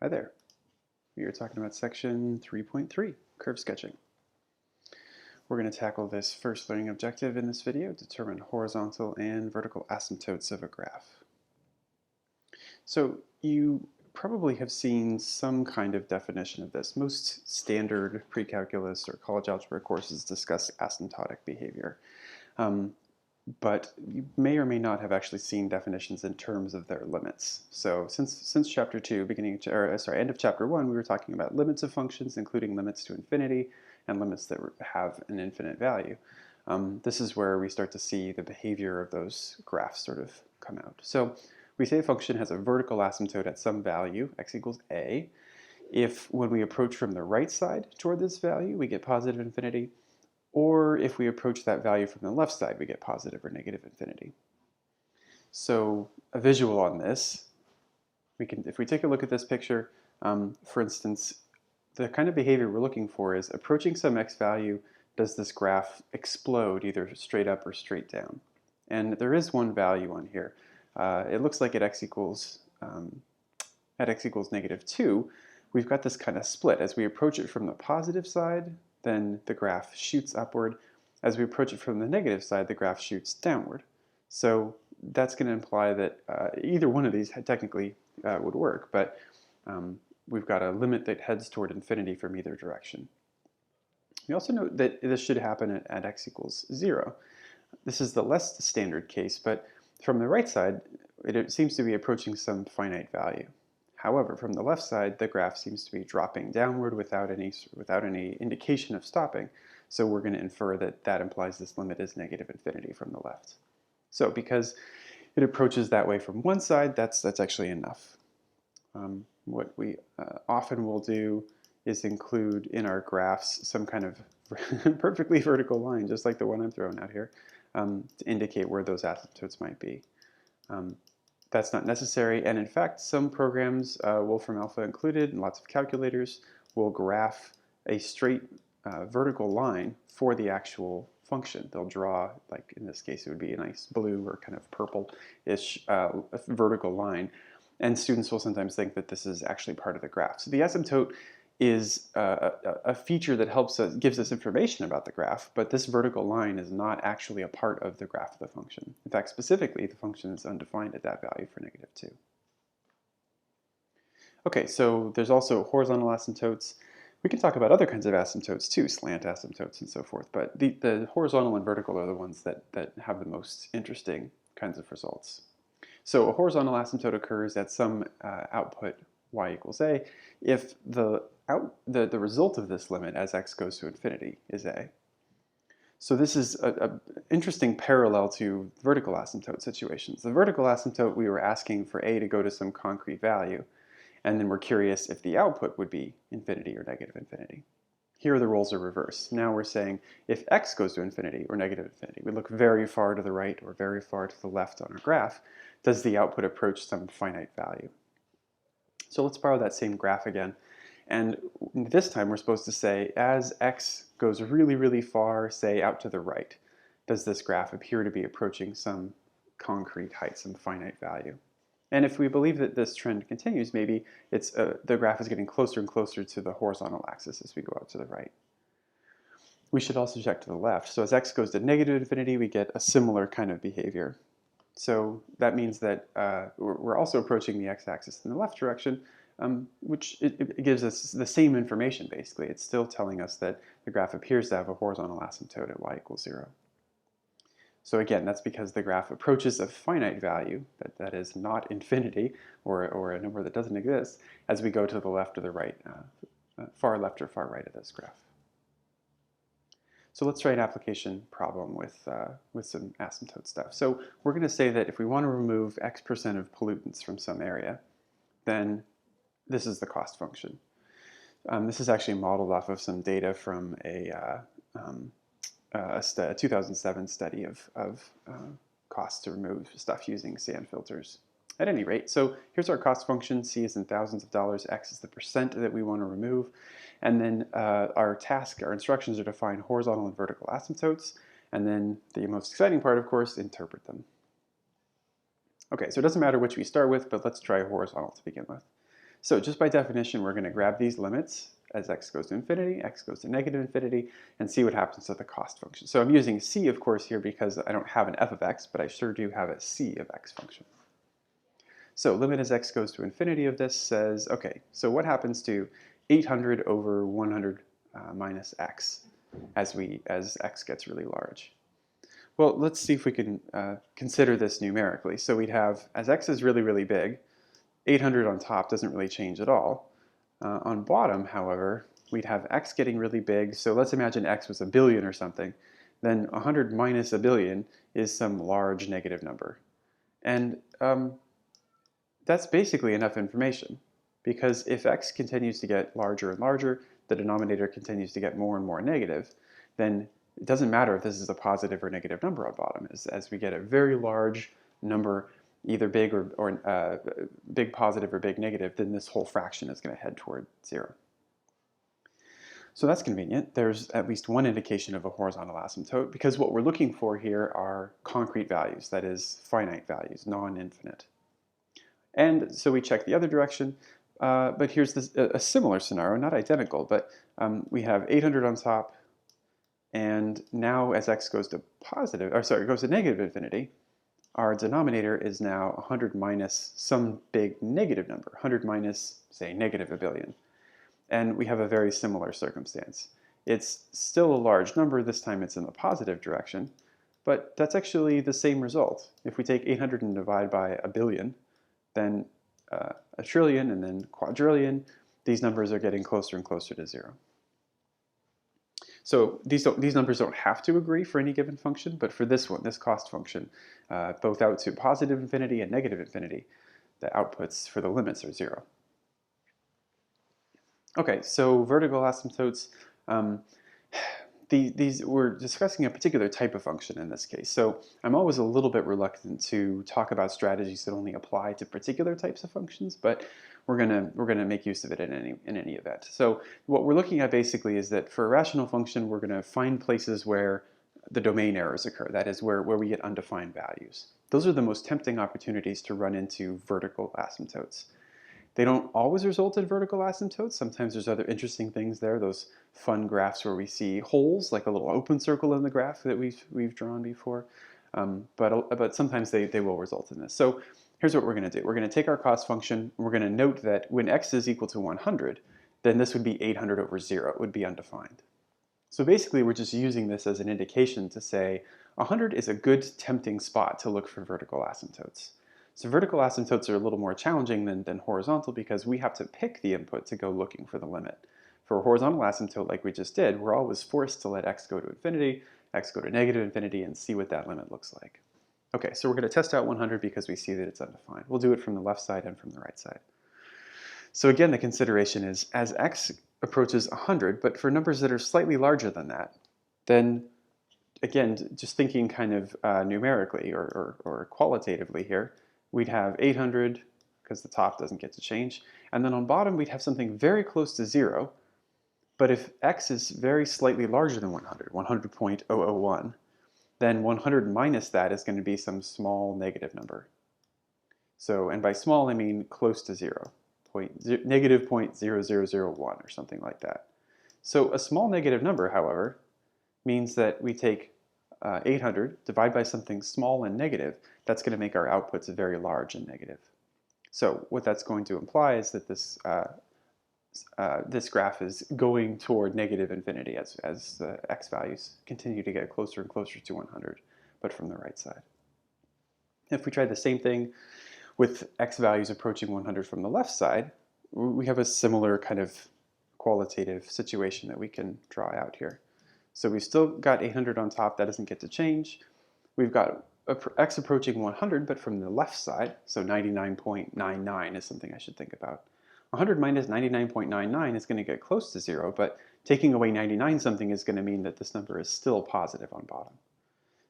Hi there. We are talking about section 3.3, curve sketching. We're going to tackle this first learning objective in this video, determine horizontal and vertical asymptotes of a graph. So you probably have seen some kind of definition of this. Most standard pre-calculus or college algebra courses discuss asymptotic behavior. But you may or may not have actually seen definitions in terms of their limits. So since chapter 2, end of chapter 1, we were talking about limits of functions, including limits to infinity and limits that have an infinite value. This is where we start to see the behavior of those graphs sort of come out. So we say a function has a vertical asymptote at some value, x equals a, if when we approach from the right side toward this value, we get positive infinity, or if we approach that value from the left side, we get positive or negative infinity. So a visual on this, if we take a look at this picture, for instance, the kind of behavior we're looking for is approaching some x value, does this graph explode either straight up or straight down? And there is one value on here. It looks like at x equals -2, we've got this kind of split. As we approach it from the positive side, then the graph shoots upward. As we approach it from the negative side, the graph shoots downward. So that's going to imply that either one of these technically would work, but we've got a limit that heads toward infinity from either direction. We also note that this should happen at x equals 0. This is the less standard case, but from the right side, it seems to be approaching some finite value. However, from the left side, the graph seems to be dropping downward without any indication of stopping. So we're going to infer that that implies this limit is negative infinity from the left. So because it approaches that way from one side, that's actually enough. What we often will do is include in our graphs some kind of perfectly vertical line, just like the one I'm throwing out here, to indicate where those asymptotes might be. That's not necessary, and in fact, some programs, Wolfram Alpha included, and lots of calculators, will graph a straight vertical line for the actual function. They'll draw, like in this case, it would be a nice blue or kind of purple-ish vertical line, and students will sometimes think that this is actually part of the graph. So the asymptote is a feature that gives us information about the graph, but this vertical line is not actually a part of the graph of the function. In fact, specifically, the function is undefined at that value for -2. Okay, so there's also horizontal asymptotes. We can talk about other kinds of asymptotes too, slant asymptotes and so forth, but the horizontal and vertical are the ones that have the most interesting kinds of results. So a horizontal asymptote occurs at some output y equals a if the result of this limit as x goes to infinity is a. So this is an interesting parallel to vertical asymptote situations. The vertical asymptote, we were asking for a to go to some concrete value, and then we're curious if the output would be infinity or negative infinity. Here the roles are reversed. Now we're saying if x goes to infinity or negative infinity, we look very far to the right or very far to the left on our graph, does the output approach some finite value? So let's borrow that same graph again. And this time we're supposed to say, as x goes really, really far, say out to the right, does this graph appear to be approaching some concrete height, some finite value? And if we believe that this trend continues, maybe the graph is getting closer and closer to the horizontal axis as we go out to the right. We should also check to the left. So as x goes to negative infinity, we get a similar kind of behavior. So that means that we're also approaching the x-axis in the left direction, which it gives us the same information, basically. It's still telling us that the graph appears to have a horizontal asymptote at y equals 0. So again, that's because the graph approaches a finite value, that is not infinity, or a number that doesn't exist, as we go to the left or the right, far left or far right of this graph. So let's try an application problem with some asymptote stuff. So we're going to say that if we want to remove x% of pollutants from some area, then this is the cost function. This is actually modeled off of some data from a 2007 study of costs to remove stuff using sand filters. At any rate, so here's our cost function. C is in thousands of dollars. X is the percent that we want to remove. And then our instructions are to find horizontal and vertical asymptotes. And then the most exciting part, of course, interpret them. Okay, so it doesn't matter which we start with, but let's try horizontal to begin with. So just by definition, we're going to grab these limits as x goes to infinity, x goes to negative infinity, and see what happens to the cost function. So I'm using c, of course, here because I don't have an f of x, but I sure do have a c of x function. So limit as x goes to infinity of this says, okay, so what happens to 800 over 100 minus x as x gets really large? Well, let's see if we can consider this numerically. So we'd have, as x is really, really big, 800 on top doesn't really change at all. On bottom, however, we'd have x getting really big. So let's imagine x was a billion or something. Then 100 minus a billion is some large negative number. And that's basically enough information, because if x continues to get larger and larger, the denominator continues to get more and more negative, then it doesn't matter if this is a positive or negative number on bottom. As we get a very large number, either big or big positive or big negative, then this whole fraction is going to head toward 0. So that's convenient. There's at least one indication of a horizontal asymptote, because what we're looking for here are concrete values, that is, finite values, non-infinite. And so we check the other direction, but here's a similar scenario, not identical, but we have 800 on top, and now as x goes to goes to negative infinity, our denominator is now 100 minus some big negative number, 100 minus, say, negative a billion. And we have a very similar circumstance. It's still a large number, this time it's in the positive direction, but that's actually the same result. If we take 800 and divide by a billion, then a trillion, and then quadrillion, these numbers are getting closer and closer to 0. So these numbers don't have to agree for any given function, but for this one, this cost function, both out to positive infinity and negative infinity, the outputs for the limits are 0. Okay, so vertical asymptotes, we're discussing a particular type of function in this case. So I'm always a little bit reluctant to talk about strategies that only apply to particular types of functions, but we're gonna make use of it in any event. So what we're looking at basically is that for a rational function, we're gonna find places where the domain errors occur. That is where we get undefined values. Those are the most tempting opportunities to run into vertical asymptotes. They don't always result in vertical asymptotes. Sometimes there's other interesting things there, those fun graphs where we see holes, like a little open circle in the graph that we've drawn before. But sometimes they will result in this. So here's what we're going to do. We're going to take our cost function, and we're going to note that when x is equal to 100, then this would be 800 over 0. It would be undefined. So basically, we're just using this as an indication to say 100 is a good tempting spot to look for vertical asymptotes. So vertical asymptotes are a little more challenging than horizontal because we have to pick the input to go looking for the limit. For a horizontal asymptote like we just did, we're always forced to let x go to infinity, x go to negative infinity, and see what that limit looks like. Okay, so we're going to test out 100 because we see that it's undefined. We'll do it from the left side and from the right side. So again, the consideration is as x approaches 100, but for numbers that are slightly larger than that, then again, just thinking kind of numerically or qualitatively here, we'd have 800, because the top doesn't get to change. And then on bottom, we'd have something very close to 0. But if x is very slightly larger than 100, 100.001, then 100 minus that is going to be some small negative number. So, and by small, I mean close to 0, negative 0.0001 or something like that. So a small negative number, however, means that we take 800, divide by something small and negative, that's going to make our outputs very large and negative. So what that's going to imply is that this graph is going toward negative infinity as the x values continue to get closer and closer to 100, but from the right side. If we try the same thing with x values approaching 100 from the left side, we have a similar kind of qualitative situation that we can draw out here. So we've still got 800 on top, that doesn't get to change. We've got x approaching 100, but from the left side, so 99.99 is something I should think about. 100 minus 99.99 is going to get close to 0, but taking away 99 something is going to mean that this number is still positive on bottom.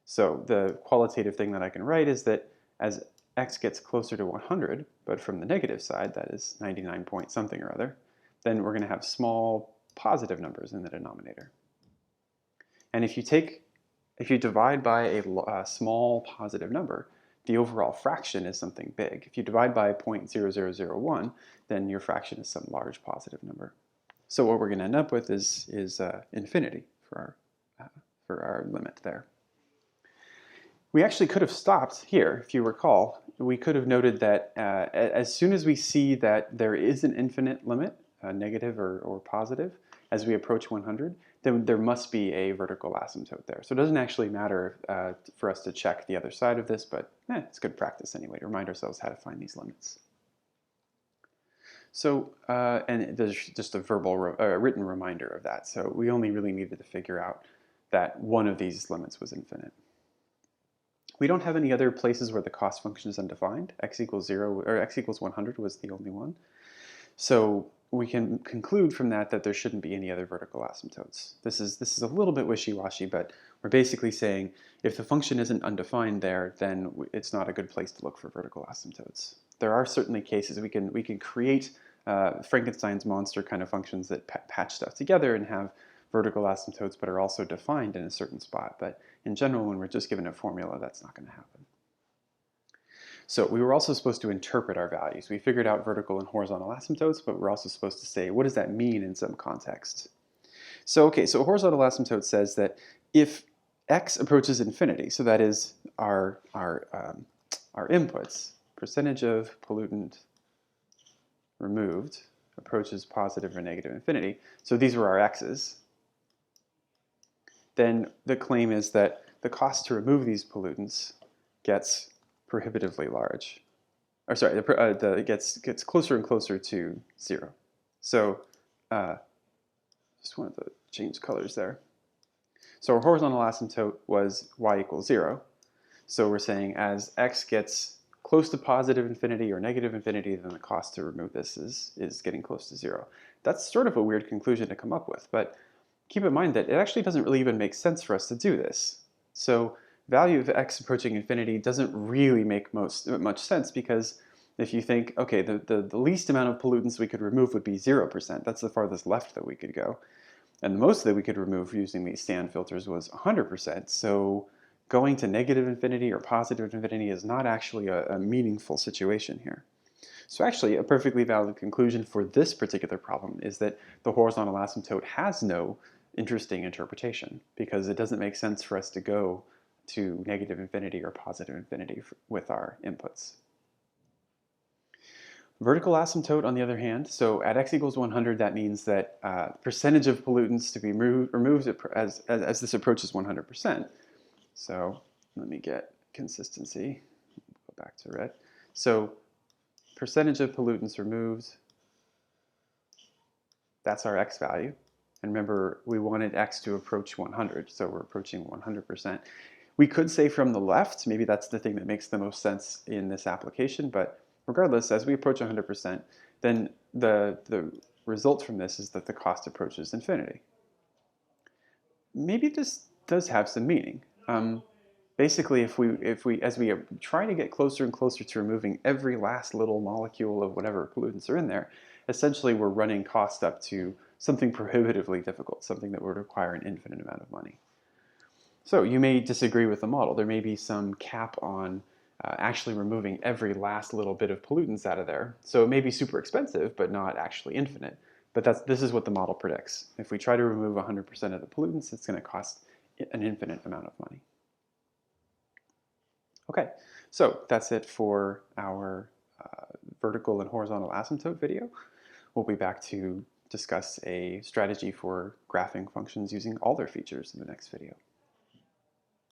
So the qualitative thing that I can write is that as x gets closer to 100, but from the negative side, that is 99 point something or other, then we're going to have small positive numbers in the denominator. And if you divide by a small positive number, the overall fraction is something big. If you divide by 0.0001, then your fraction is some large positive number. So what we're going to end up with is infinity for our limit there. We actually could have stopped here, if you recall. We could have noted that as soon as we see that there is an infinite limit, negative or positive, as we approach 100, then there must be a vertical asymptote there. So it doesn't actually matter for us to check the other side of this, but it's good practice anyway to remind ourselves how to find these limits. So, and there's just a written reminder of that. So we only really needed to figure out that one of these limits was infinite. We don't have any other places where the cost function is undefined. X equals 0 or x equals 100 was the only one. So we can conclude from that that there shouldn't be any other vertical asymptotes. This is a little bit wishy-washy, but we're basically saying if the function isn't undefined there, then it's not a good place to look for vertical asymptotes. There are certainly cases we can create Frankenstein's monster kind of functions that patch stuff together and have vertical asymptotes, but are also defined in a certain spot. But in general, when we're just given a formula, that's not going to happen. So we were also supposed to interpret our values. We figured out vertical and horizontal asymptotes, but we're also supposed to say, what does that mean in some context? So, okay, so a horizontal asymptote says that if x approaches infinity, so that is our inputs, percentage of pollutant removed approaches positive or negative infinity, so these were our x's, then the claim is that the cost to remove these pollutants gets prohibitively large. Or sorry, it gets closer and closer to 0. So just wanted to change colors there. So our horizontal asymptote was y equals 0. So we're saying as x gets close to positive infinity or negative infinity, then the cost to remove this is getting close to 0. That's sort of a weird conclusion to come up with, but keep in mind that it actually doesn't really even make sense for us to do this. So value of x approaching infinity doesn't really make much sense, because if you think, okay, the least amount of pollutants we could remove would be 0%. That's the farthest left that we could go. And the most that we could remove using these sand filters was 100%. So going to negative infinity or positive infinity is not actually a meaningful situation here. So actually, a perfectly valid conclusion for this particular problem is that the horizontal asymptote has no interesting interpretation, because it doesn't make sense for us to go to negative infinity or positive infinity with our inputs. Vertical asymptote, on the other hand, so at x equals 100, that means that percentage of pollutants to be removed as this approaches 100%. So let me get consistency. Go back to red. So percentage of pollutants removed, that's our x value. And remember, we wanted x to approach 100, so we're approaching 100%. We could say from the left, maybe that's the thing that makes the most sense in this application, but regardless, as we approach 100%, then the result from this is that the cost approaches infinity. Maybe this does have some meaning. Basically, if we as we try to get closer and closer to removing every last little molecule of whatever pollutants are in there, essentially we're running cost up to something prohibitively difficult, something that would require an infinite amount of money. So you may disagree with the model. There may be some cap on actually removing every last little bit of pollutants out of there. So it may be super expensive, but not actually infinite. But this is what the model predicts. If we try to remove 100% of the pollutants, it's going to cost an infinite amount of money. Okay, so that's it for our vertical and horizontal asymptote video. We'll be back to discuss a strategy for graphing functions using all their features in the next video.